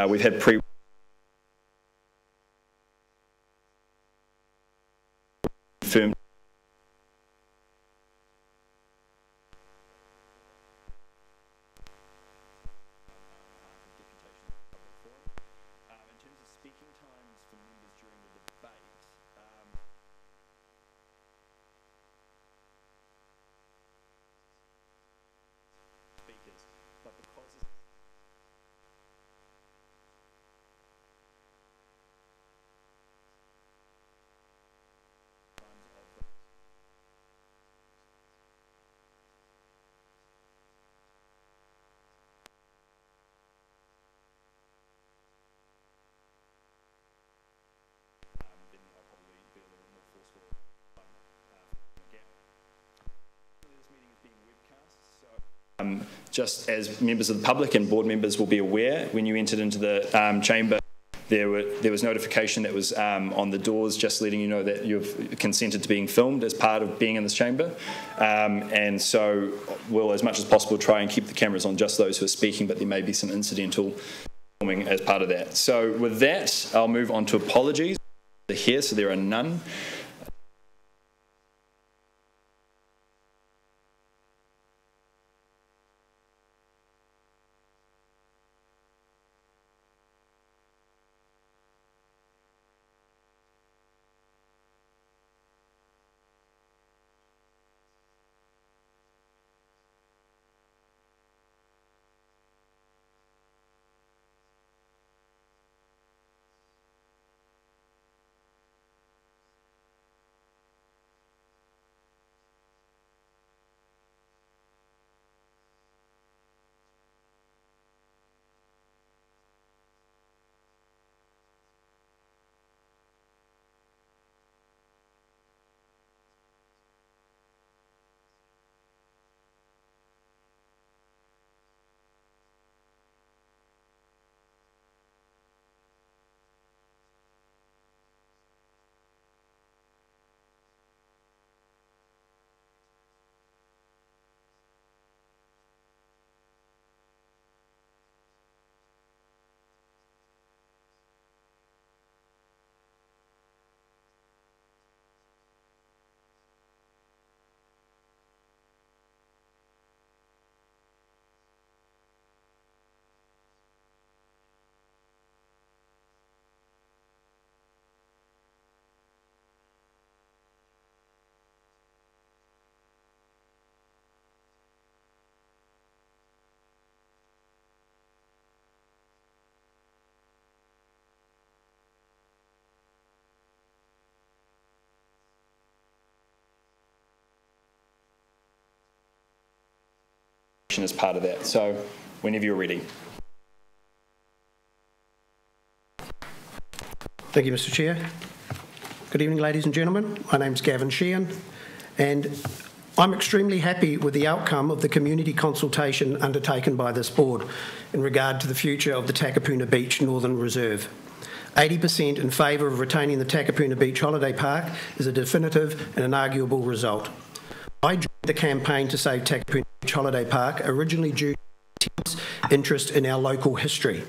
We've had pre confirmed just as members of the public and board members will be aware, when you entered into the chamber, there was notification that was on the doors just letting you know that you've consented to being filmed as part of being in this chamber. And so we'll, as much as possible, try and keep the cameras on just those who are speaking, but there may be some incidental filming as part of that. So with that, I'll move on to apologies. They're here, so there are none. As part of that. So whenever you're ready. Thank you, Mr. Chair. Good evening, ladies and gentlemen. My name's Gavin Sheehan, and I'm extremely happy with the outcome of the community consultation undertaken by this board in regard to the future of the Takapuna Beach Northern Reserve. 80% in favour of retaining the Takapuna Beach Holiday Park is a definitive and inarguable result. I joined the campaign to save Takapuna Beach Holiday Park originally due to interest in our local history.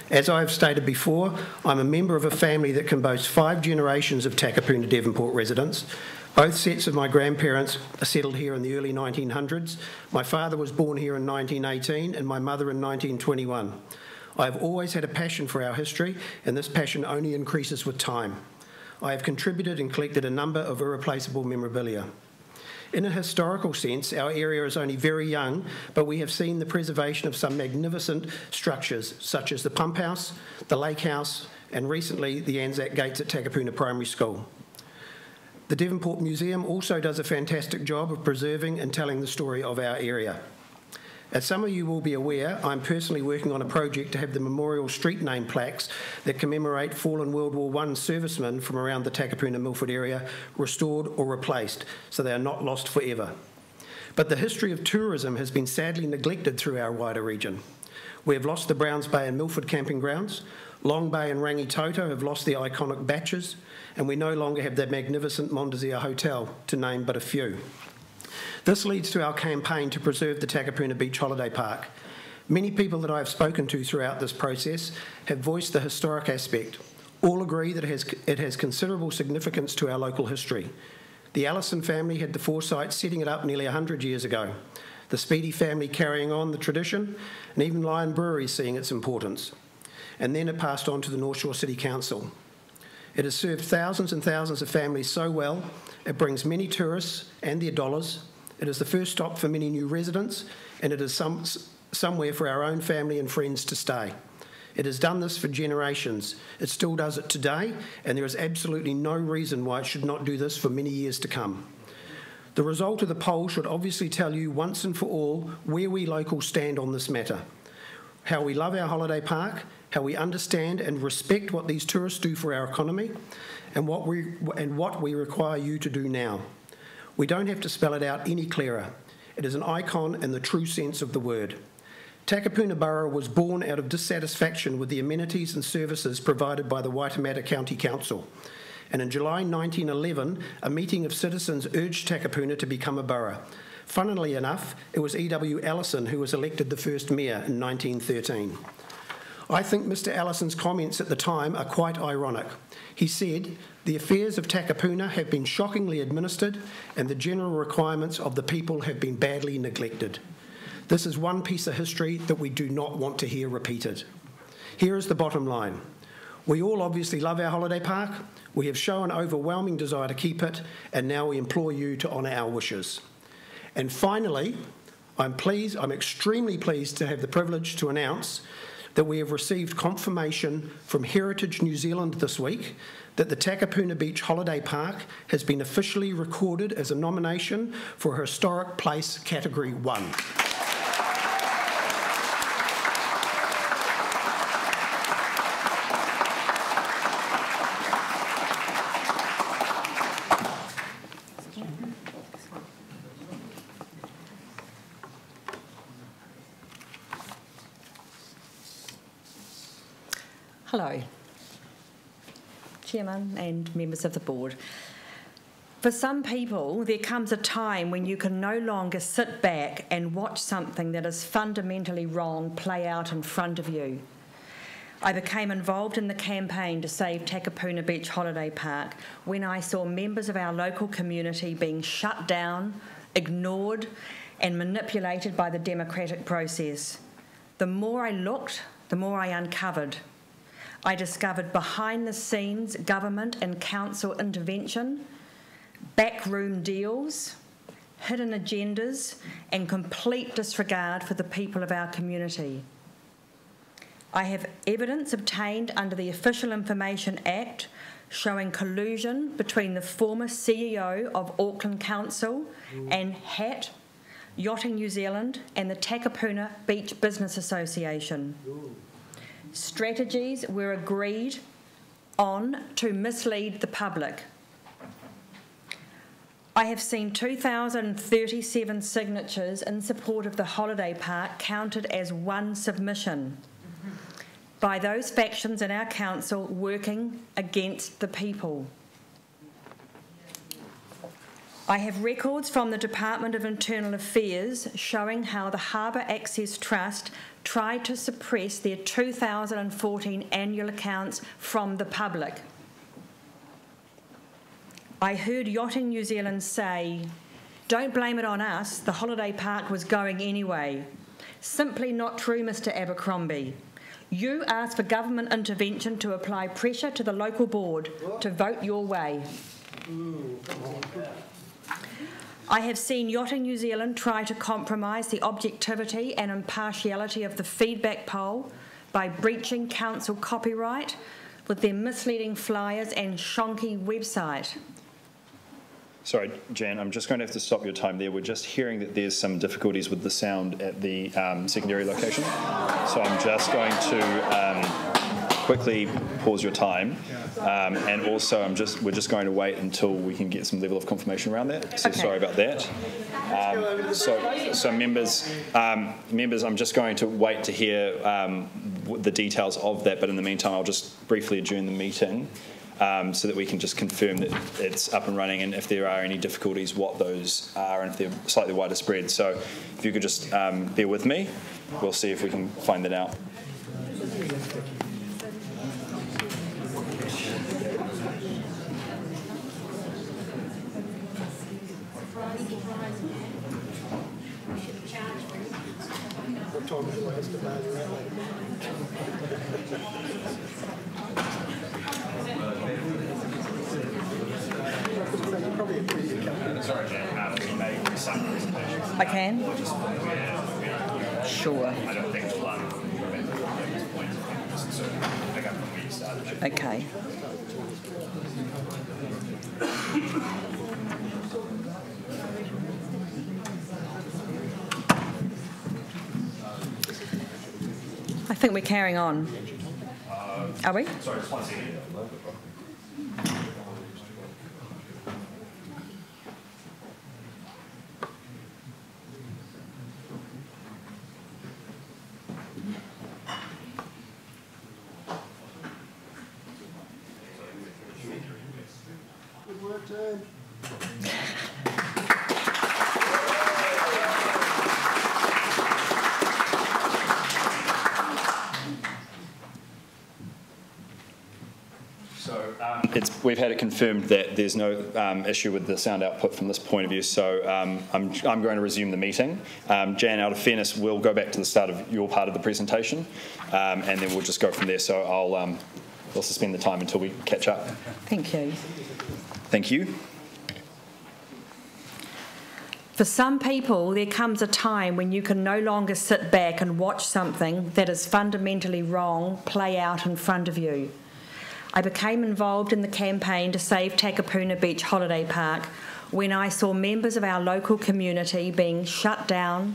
As I have stated before, I'm a member of a family that can boast 5 generations of Takapuna Devonport residents. Both sets of my grandparents are settled here in the early 1900s. My father was born here in 1918 and my mother in 1921. I have always had a passion for our history, and this passion only increases with time. I have contributed and collected a number of irreplaceable memorabilia. In a historical sense, our area is only very young, but we have seen the preservation of some magnificent structures, such as the pump house, the lake house, and recently the Anzac Gates at Takapuna Primary School. The Devonport Museum also does a fantastic job of preserving and telling the story of our area. As some of you will be aware, I'm personally working on a project to have the memorial street name plaques that commemorate fallen World War I servicemen from around the Takapuna-Milford area restored or replaced, so they are not lost forever. But the history of tourism has been sadly neglected through our wider region. We have lost the Browns Bay and Milford camping grounds, Long Bay and Rangitoto have lost the iconic Batches, and we no longer have the magnificent Mondesir Hotel, to name but a few. This leads to our campaign to preserve the Takapuna Beach Holiday Park. Many people that I have spoken to throughout this process have voiced the historic aspect. All agree that it has considerable significance to our local history. The Allison family had the foresight setting it up nearly 100 years ago, the Speedy family carrying on the tradition, and even Lion Brewery seeing its importance. And then it passed on to the North Shore City Council. It has served thousands and thousands of families so well, it brings many tourists and their dollars. It is the first stop for many new residents, and it is somewhere for our own family and friends to stay. It has done this for generations. It still does it today, and there is absolutely no reason why it should not do this for many years to come. The result of the poll should obviously tell you once and for all where we locals stand on this matter, how we love our holiday park, how we understand and respect what these tourists do for our economy, and what we require you to do now. We don't have to spell it out any clearer. It is an icon in the true sense of the word. Takapuna Borough was born out of dissatisfaction with the amenities and services provided by the Waitemata County Council. And in July 1911, a meeting of citizens urged Takapuna to become a borough. Funnily enough, it was E.W. Allison who was elected the first mayor in 1913. I think Mr. Allison's comments at the time are quite ironic. He said, "The affairs of Takapuna have been shockingly administered and the general requirements of the people have been badly neglected." This is one piece of history that we do not want to hear repeated. Here is the bottom line. We all obviously love our holiday park. We have shown overwhelming desire to keep it, and now we implore you to honour our wishes. And finally, I'm extremely pleased to have the privilege to announce that we have received confirmation from Heritage New Zealand this week that the Takapuna Beach Holiday Park has been officially recorded as a nomination for Historic Place Category 1. Hello, Chairman and members of the board. For some people, there comes a time when you can no longer sit back and watch something that is fundamentally wrong play out in front of you. I became involved in the campaign to save Takapuna Beach Holiday Park when I saw members of our local community being shut down, ignored, and manipulated by the democratic process. The more I looked, the more I uncovered. I discovered behind-the-scenes government and council intervention, backroom deals, hidden agendas, and complete disregard for the people of our community. I have evidence obtained under the Official Information Act showing collusion between the former CEO of Auckland Council and HAT, Yachting New Zealand, and the Takapuna Beach Business Association. Strategies were agreed on to mislead the public. I have seen 2,037 signatures in support of the holiday park counted as one submission by those factions in our council working against the people. I have records from the Department of Internal Affairs showing how the Harbour Access Trust tried to suppress their 2014 annual accounts from the public. I heard Yachting New Zealand say, "Don't blame it on us, the holiday park was going anyway." Simply not true, Mr. Abercrombie. You asked for government intervention to apply pressure to the local board to vote your way. I have seen Yachting New Zealand try to compromise the objectivity and impartiality of the feedback poll by breaching council copyright with their misleading flyers and shonky website. Sorry, Jan, I'm just going to have to stop your time there. We're just hearing that there's some difficulties with the sound at the secondary location. So I'm just going to quickly pause your time. And also, we're just going to wait until we can get some level of confirmation around that. So okay. Sorry about that. So members, I'm just going to wait to hear the details of that. But in the meantime, I'll just briefly adjourn the meeting so that we can just confirm that it's up and running, and if there are any difficulties, what those are, and if they're slightly wider spread. So if you could just bear with me. we'll see if we can find that out. Sorry, Jan, can you make some presentation? I can? Sure. I don't think we'll remember at this point. Just sort of pick up from where you started. Okay. I think we're carrying on. Are we? Sorry, just one second. Good work, team. We've had it confirmed that there's no issue with the sound output from this point of view, so I'm going to resume the meeting. Jan, out of fairness, we'll go back to the start of your part of the presentation, and then we'll just go from there. So we'll suspend the time until we catch up. Thank you. Thank you. For some people, there comes a time when you can no longer sit back and watch something that is fundamentally wrong play out in front of you. I became involved in the campaign to save Takapuna Beach Holiday Park when I saw members of our local community being shut down,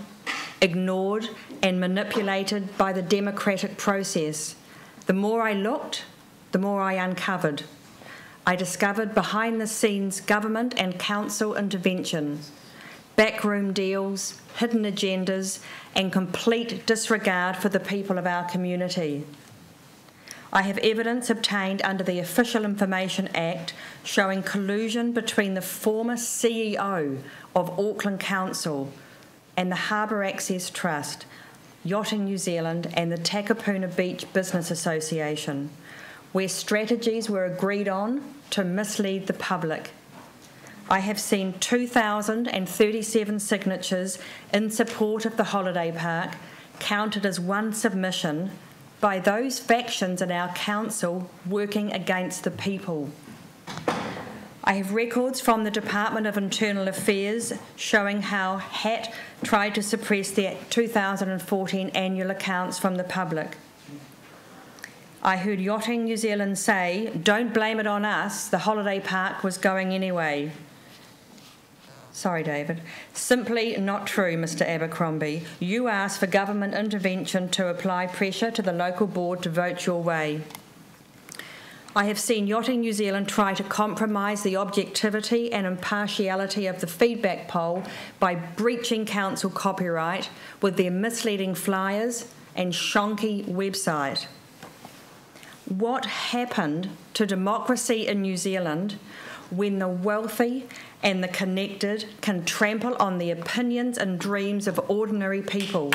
ignored and manipulated by the democratic process. The more I looked, the more I uncovered. I discovered behind-the-scenes government and council intervention, backroom deals, hidden agendas and complete disregard for the people of our community. I have evidence obtained under the Official Information Act showing collusion between the former CEO of Auckland Council and the Harbour Access Trust, Yachting New Zealand and the Takapuna Beach Business Association, where strategies were agreed on to mislead the public. I have seen 2,037 signatures in support of the holiday park counted as one submission by those factions in our council working against the people. I have records from the Department of Internal Affairs showing how HAT tried to suppress the 2014 annual accounts from the public. I heard Yachting New Zealand say, "Don't blame it on us, the holiday park was going anyway." Sorry, David. Simply not true, Mr Abercrombie. You asked for government intervention to apply pressure to the local board to vote your way. I have seen Yachting New Zealand try to compromise the objectivity and impartiality of the feedback poll by breaching council copyright with their misleading flyers and shonky website. What happened to democracy in New Zealand when the wealthy and the connected can trample on the opinions and dreams of ordinary people?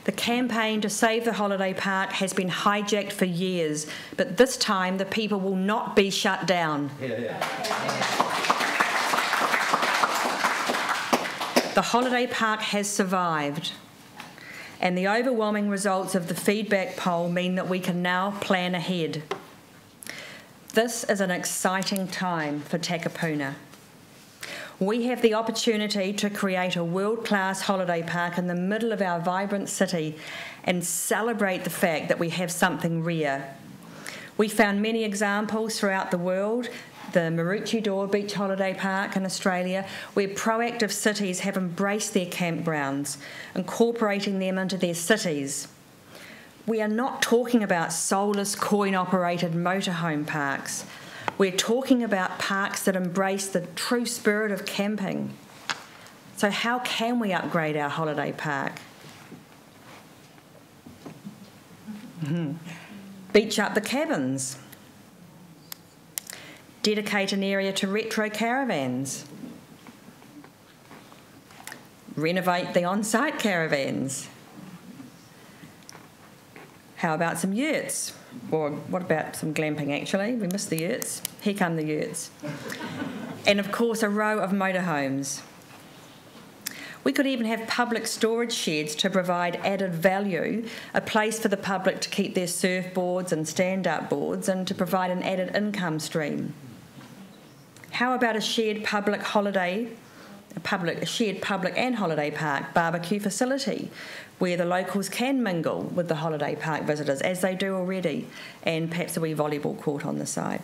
The campaign to save the holiday park has been hijacked for years, but this time the people will not be shut down. The holiday park has survived, and the overwhelming results of the feedback poll mean that we can now plan ahead. This is an exciting time for Takapuna. We have the opportunity to create a world-class holiday park in the middle of our vibrant city and celebrate the fact that we have something rare. We found many examples throughout the world, the Maroochydore Beach Holiday Park in Australia, where proactive cities have embraced their campgrounds, incorporating them into their cities. We are not talking about soulless, coin-operated motorhome parks. We're talking about parks that embrace the true spirit of camping. So how can we upgrade our holiday park? Beach up the cabins. dedicate an area to retro caravans? Renovate the on-site caravans? How about some yurts? Or what about some glamping, actually? We missed the yurts. Here come the yurts. And, of course, a row of motorhomes. We could even have public storage sheds to provide added value, a place for the public to keep their surfboards and stand-up boards and to provide an added income stream. How about a shared public and holiday park barbecue facility where the locals can mingle with the holiday park visitors, as they do already, and perhaps a wee volleyball court on the side?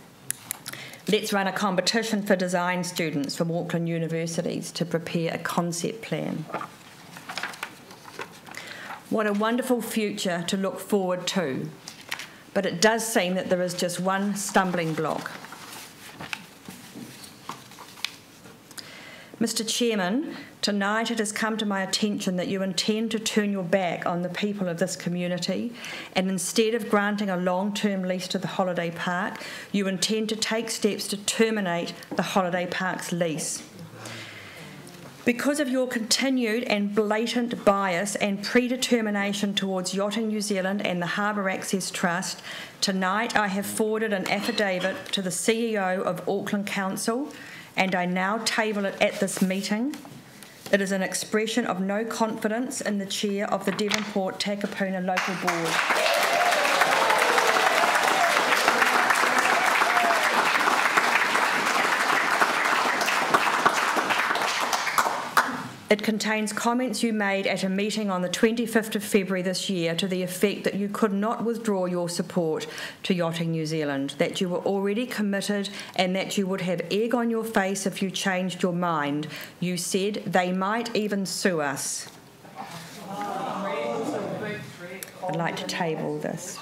Let's run a competition for design students from Auckland universities to prepare a concept plan. What a wonderful future to look forward to, but it does seem that there is just one stumbling block. Mr. Chairman, tonight it has come to my attention that you intend to turn your back on the people of this community, and instead of granting a long-term lease to the holiday park, you intend to take steps to terminate the holiday park's lease. Because of your continued and blatant bias and predetermination towards Yachting New Zealand and the Harbour Access Trust, tonight I have forwarded an affidavit to the CEO of Auckland Council, and I now table it at this meeting. It is an expression of no confidence in the chair of the Devonport Takapuna Local Board. It contains comments you made at a meeting on the 25th of February this year to the effect that you could not withdraw your support to Yachting New Zealand, that you were already committed and that you would have egg on your face if you changed your mind. You said they might even sue us. I'd like to table this.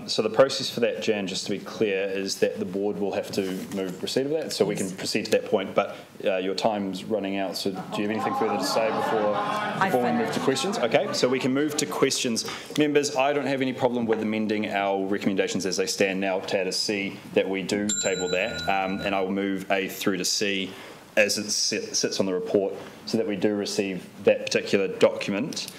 So the process for that, Jan, just to be clear, is that the board will have to move receipt of that, so we can proceed to that point, but your time's running out, so do you have anything further to say before we move to questions? Okay, so we can move to questions. Members, I don't have any problem with amending our recommendations as they stand now to add a C, that we do table that, and I will move A through to C as it sits on the report so that we do receive that particular document.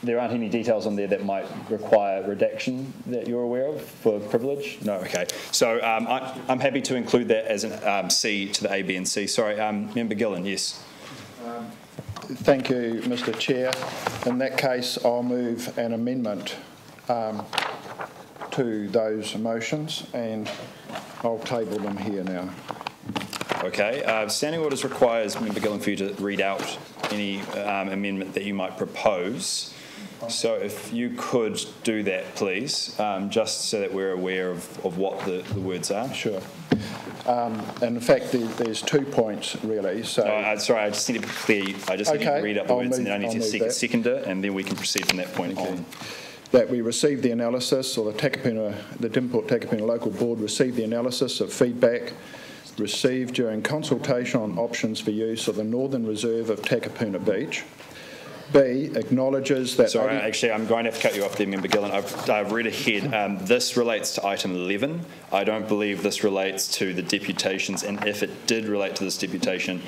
There aren't any details on there that might require redaction that you're aware of for privilege? No, okay. So I'm happy to include that as an C to the A, B and C. Sorry, Member Gillen, yes. Thank you, Mr. Chair. In that case, I'll move an amendment to those motions, and I'll table them here now. Okay. Standing orders requires, Member Gillen, for you to read out any amendment that you might propose. So if you could do that, please, just so that we're aware of what the words are. Sure. And in fact, there's 2 points, really. So sorry, I just need to be clear. I just need to read out the words, and then I need to seconder, and then we can proceed from that point on. That we received the analysis, or the Devonport Takapuna Local Board received the analysis of feedback received during consultation on options for use of the Northern Reserve of Takapuna Beach. B, acknowledges that... Sorry, actually, I'm going to have to cut you off there, Member Gillen. I've read ahead. This relates to item 11. I don't believe this relates to the deputations, and if it did relate to this deputation,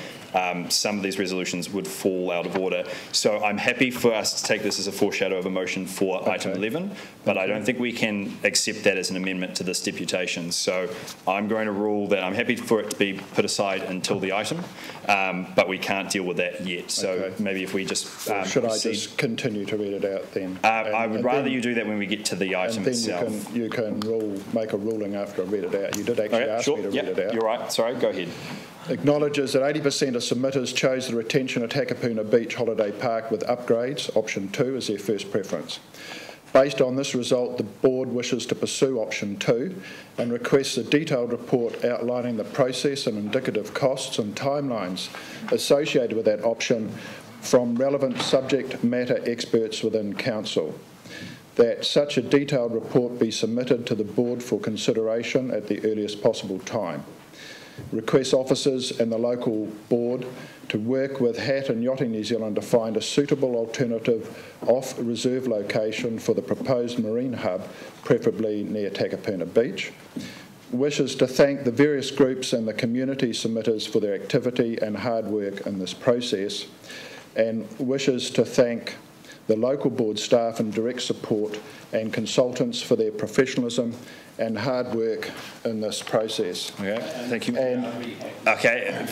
some of these resolutions would fall out of order. So I'm happy for us to take this as a foreshadow of a motion for item 11, but I don't think we can accept that as an amendment to this deputation. So I'm going to rule that I'm happy for it to be put aside until the item, but we can't deal with that yet. So maybe if we just... should I just continue to read it out then? I would rather you do that when we get to the item itself. And then you can make a ruling after I read it out. You did actually ask me to read it out. You're right. Sorry, go ahead. Acknowledges that 80% of submitters chose the retention of Takapuna Beach Holiday Park with upgrades, option 2, as their first preference. Based on this result, the board wishes to pursue option 2 and requests a detailed report outlining the process and indicative costs and timelines associated with that option from relevant subject matter experts within Council. That such a detailed report be submitted to the board for consideration at the earliest possible time. Requests officers and the local board to work with HAT and Yachting New Zealand to find a suitable alternative off-reserve location for the proposed marine hub, preferably near Takapuna Beach. wishes to thank the various groups and the community submitters for their activity and hard work in this process, and wishes to thank the local board staff and direct support and consultants for their professionalism and hard work in this process. Okay, thank you. And okay,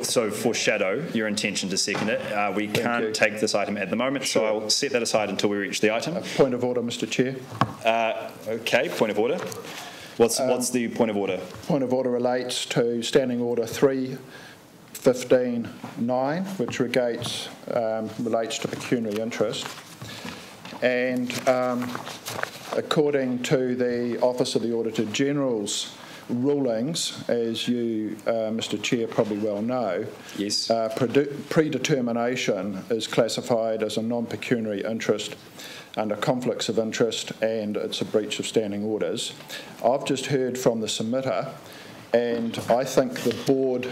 so foreshadow your intention to second it. We can't take this item at the moment, so I'll set that aside until we reach the item. Point of order, Mr. Chair. Okay, point of order. What's the point of order? Point of order relates to Standing Order 315.9, which relates to pecuniary interest. And according to the Office of the Auditor General's rulings, as you, Mr. Chair, probably well know, yes, predetermination is classified as a non-pecuniary interest under conflicts of interest, and it's a breach of standing orders. I've just heard from the submitter, and I think the board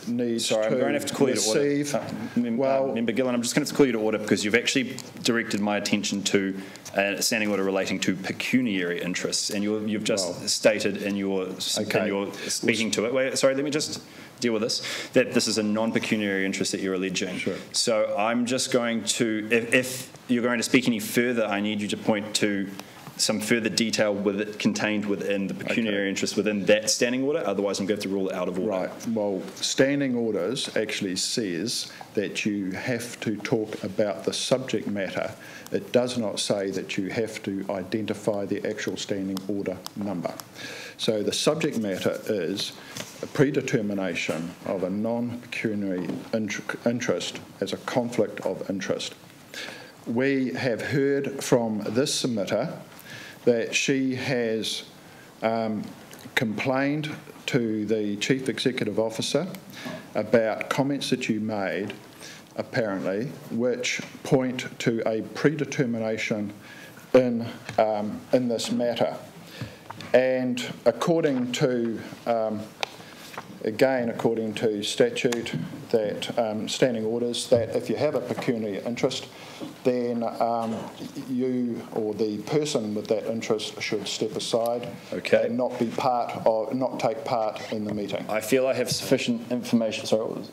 needs I'm going to have to call receive... you to order. Member Gillen, I'm just going to have to call you to order because you've actually directed my attention to a standing order relating to pecuniary interests, and you've just stated in your speaking to it. Wait, sorry, let me just deal with this, that this is a non-pecuniary interest that you're alleging. Sure. So I'm just going to, if you're going to speak any further, I need you to point to some further detail contained within the pecuniary interest within that standing order, otherwise I'm going to have to rule it out of order. Right, well, standing orders actually says that you have to talk about the subject matter. It does not say that you have to identify the actual standing order number. So the subject matter is a predetermination of a non-pecuniary interest as a conflict of interest. We have heard from this submitter that she has complained to the Chief Executive Officer about comments that you made, apparently, which point to a predetermination in this matter. And according to, again, according to statute, that standing orders, that if you have a pecuniary interest, then you or the person with that interest should step aside and not be not take part in the meeting. I feel I have sufficient information. Sorry, what was?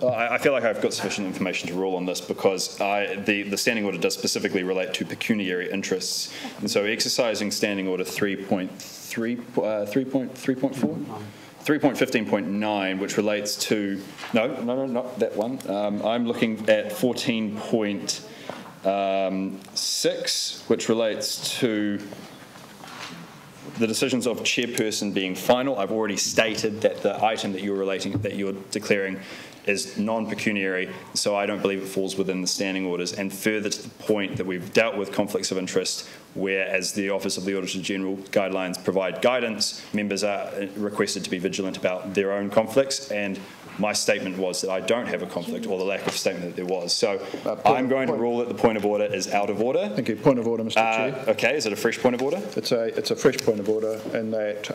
I feel like I've got sufficient information to rule on this because the standing order does specifically relate to pecuniary interests, and so exercising standing order 3.15.9, which relates to no, not that one. I'm looking at 14.6, which relates to the decisions of chairperson being final. I've already stated that the item that you're declaring is non-pecuniary, so I don't believe it falls within the standing orders. And further to the point that we've dealt with conflicts of interest, where as the Office of the Auditor General guidelines provide guidance, members are requested to be vigilant about their own conflicts, and my statement was that I don't have a conflict, or the lack of statement that there was. So I'm going to rule that the point of order is out of order. Thank you. Point of order, Mr. Chair. Okay, is it a fresh point of order? It's a fresh point of order in that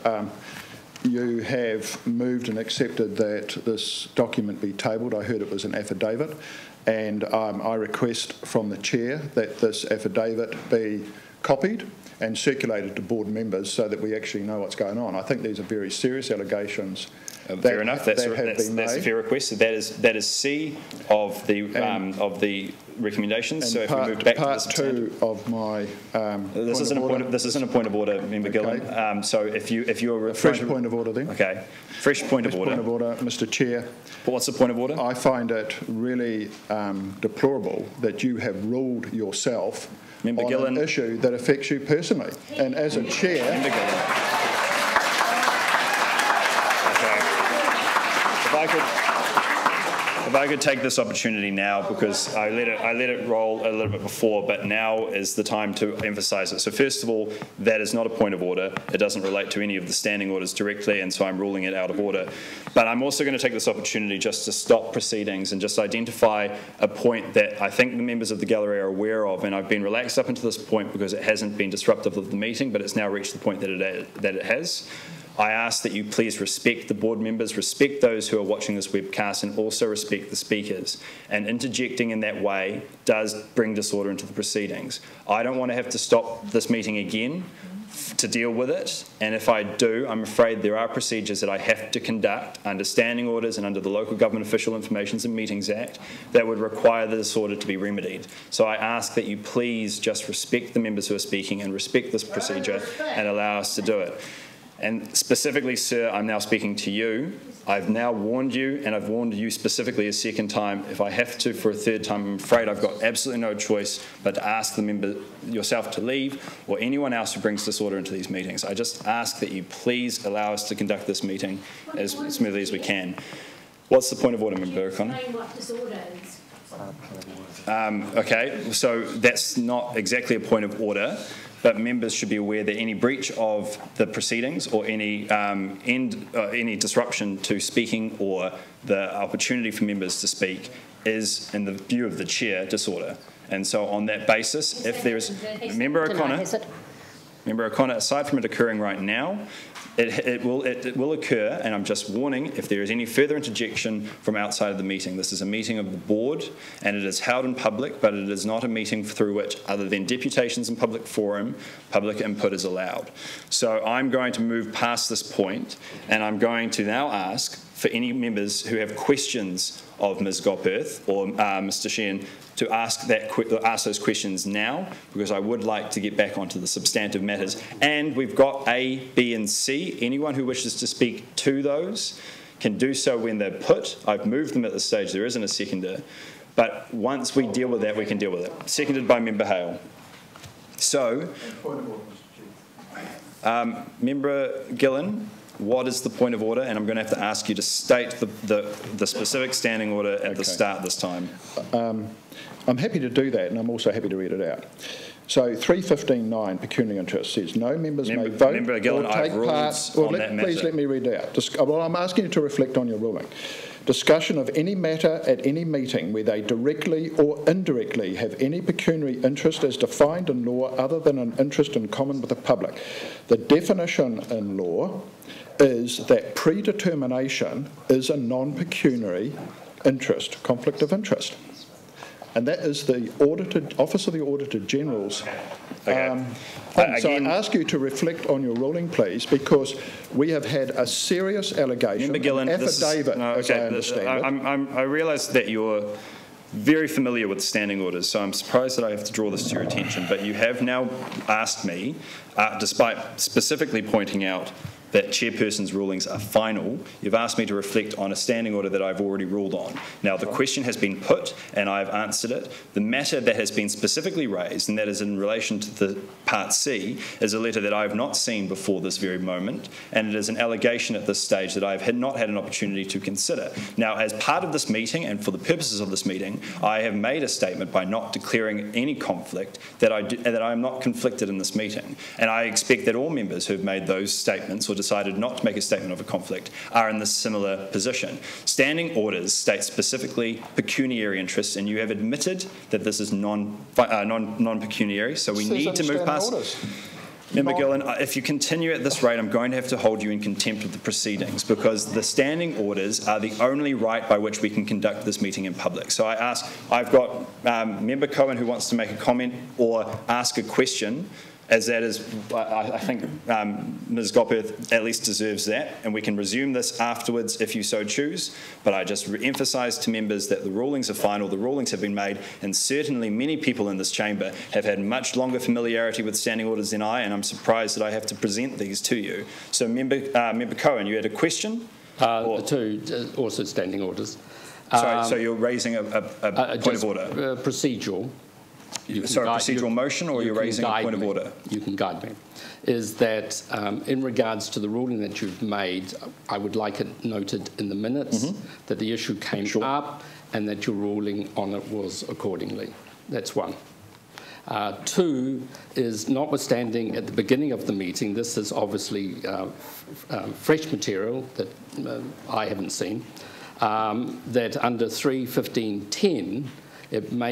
you have moved and accepted that this document be tabled. I heard it was an affidavit, and I request from the chair that this affidavit be copied and circulated to board members so that we actually know what's going on. I think these are very serious allegations. Fair enough. That's a fair request. That is C of the recommendations. So if we move back to this two of my this isn't a point of order, Member Gillen. So if you're a fresh point of order then. Okay, fresh point of order. Point of order, Mr. Chair. But what's the point of order? I find it really deplorable that you have ruled yourself Member on Gillen, an issue that affects you personally, and as a chair. Member Gillen. If I could take this opportunity now, because I let it roll a little bit before, but now is the time to emphasise it. So first of all, that is not a point of order. It doesn't relate to any of the standing orders directly, and so I'm ruling it out of order. But I'm also going to take this opportunity just to stop proceedings and just identify a point that I think the members of the gallery are aware of, and I've been relaxed up until this point because it hasn't been disruptive of the meeting, but it's now reached the point that it has. I ask that you please respect the board members, respect those who are watching this webcast, and also respect the speakers. And interjecting in that way does bring disorder into the proceedings. I don't want to have to stop this meeting again to deal with it, and if I do, I'm afraid there are procedures that I have to conduct under standing orders and under the Local Government Official Informations and Meetings Act that would require the disorder to be remedied. So I ask that you please just respect the members who are speaking and respect this procedure and allow us to do it. And specifically, sir, I'm now speaking to you. I've now warned you, and I've warned you specifically a second time. If I have to for a third time, I'm afraid I've got absolutely no choice but to ask the member yourself to leave or anyone else who brings disorder into these meetings. I just ask that you please allow us to conduct this meeting as smoothly as we can. What's the point of order, Member O'Connor? Explain what disorder is. Okay, so that's not exactly a point of order, but members should be aware that any breach of the proceedings or any any disruption to speaking or the opportunity for members to speak is, in the view of the chair, disorder. And so on that basis, if there is... Member O'Connor, aside from it occurring right now, it will occur, and I'm just warning, if there is any further interjection from outside of the meeting. This is a meeting of the board, and it is held in public, but it is not a meeting through which, other than deputations in public forum, public input is allowed. So I'm going to move past this point, and I'm going to now ask for any members who have questions of Ms. Gopperth or Mr. Sheehan to ask those questions now, because I would like to get back onto the substantive matters. And we've got A, B and C. Anyone who wishes to speak to those can do so when they're put. I've moved them at this stage. There isn't a seconder. But once we deal with that, we can deal with it. Seconded by Member Hale. So, Member Gillen, what is the point of order? And I'm going to have to ask you to state the specific standing order at the start this time. I'm happy to do that, and I'm also happy to read it out. So 315.9 pecuniary interest says no members may vote Member Gillen, or take part. Please let me read it out. Well, I'm asking you to reflect on your ruling. Discussion of any matter at any meeting where they directly or indirectly have any pecuniary interest as defined in law other than an interest in common with the public. The definition in law is that predetermination is a non-pecuniary interest, conflict of interest. And that is the Office of the Auditor General's. Okay. So I ask you to reflect on your ruling, please, because we have had a serious allegation, Member Gillen, affidavit, as I understand it. I realise that you're very familiar with standing orders, so I'm surprised that I have to draw this to your attention, but you have now asked me, despite specifically pointing out that chairperson's rulings are final, you've asked me to reflect on a standing order that I've already ruled on. Now, the question has been put, and I've answered it. The matter that has been specifically raised, and that is in relation to the Part C, is a letter that I have not seen before this very moment, and it is an allegation at this stage that I have not had an opportunity to consider. Now, as part of this meeting, and for the purposes of this meeting, I have made a statement by not declaring any conflict that I am not conflicted in this meeting. And I expect that all members who have made those statements or decided not to make a statement of a conflict are in this similar position. Standing orders state specifically pecuniary interests, and you have admitted that this is non-pecuniary, so we need to move past... Member Gillen, if you continue at this rate, I'm going to have to hold you in contempt of the proceedings, because the standing orders are the only right by which we can conduct this meeting in public. So I've got Member Cohen who wants to make a comment or ask a question, as that is, I think Ms. Gopperth at least deserves that, and we can resume this afterwards if you so choose, but I just emphasise to members that the rulings are final, the rulings have been made, and certainly many people in this chamber have had much longer familiarity with standing orders than I, and I'm surprised that I have to present these to you. So Member Cohen, you had a question? Two also standing orders. Sorry, so you're raising a point of order? Procedural. Sorry, procedural motion, or you're raising a point of order? You can guide me. Is that in regards to the ruling that you've made, I would like it noted in the minutes that the issue came up and that your ruling on it was accordingly. That's one. Two is, notwithstanding at the beginning of the meeting, this is obviously fresh material that I haven't seen, that under 315.10 it may